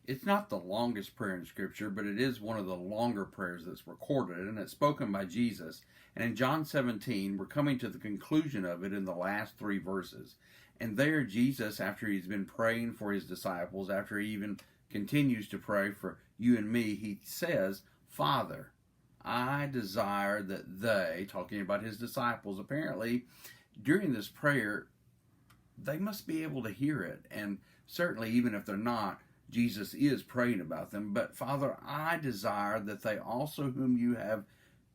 It's not the longest prayer in Scripture, but it is one of the longer prayers that's recorded, and it's spoken by Jesus. And in John 17, we're coming to the conclusion of it in the last three verses. And there, Jesus, after he's been praying for his disciples, after he even continues to pray for you and me, he says, Father, I desire that they, talking about his disciples, apparently during this prayer, they must be able to hear it. And certainly, even if they're not, Jesus is praying about them. But Father, I desire that they also whom you have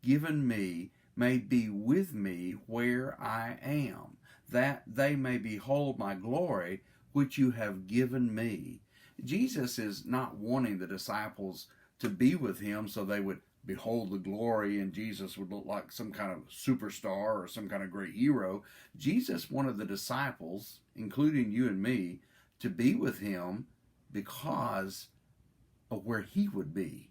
given me may be with me where I am, that they may behold my glory which you have given me. Jesus is not wanting the disciples to be with him so they would behold the glory and Jesus would look like some kind of superstar or some kind of great hero. Jesus wanted the disciples, including you and me, to be with him because of where he would be.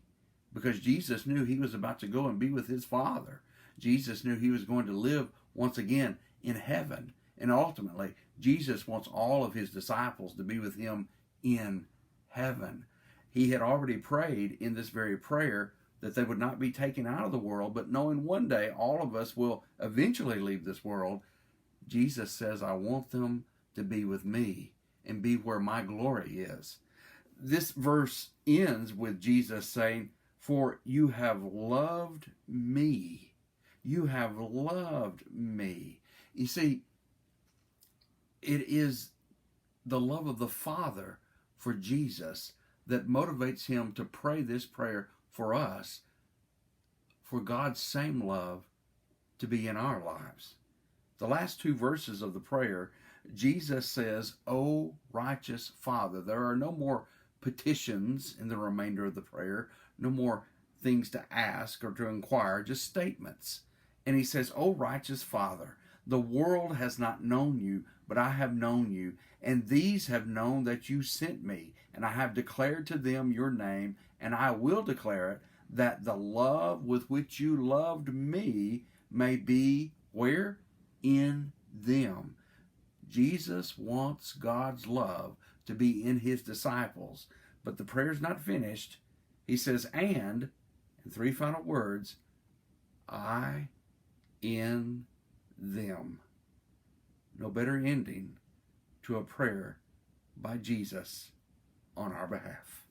Because Jesus knew he was about to go and be with his Father. Jesus knew he was going to live once again in heaven. And ultimately, Jesus wants all of his disciples to be with him in heaven. He had already prayed in this very prayer that they would not be taken out of the world, but knowing one day all of us will eventually leave this world, Jesus says, I want them to be with me and be where my glory is. This verse ends with Jesus saying, for you have loved me. You have loved me. You see, it is the love of the Father for Jesus that motivates him to pray this prayer for us, for God's same love to be in our lives. The last two verses of the prayer, Jesus says, O righteous Father. There are no more petitions in the remainder of the prayer, no more things to ask or to inquire, just statements. And he says, O righteous Father, the world has not known you, but I have known you, and these have known that you sent me, and I have declared to them your name, and I will declare it, that the love with which you loved me may be where? In them. Jesus wants God's love to be in his disciples. But the prayer's not finished. He says, and, in three final words, I in them. No better ending to a prayer by Jesus on our behalf.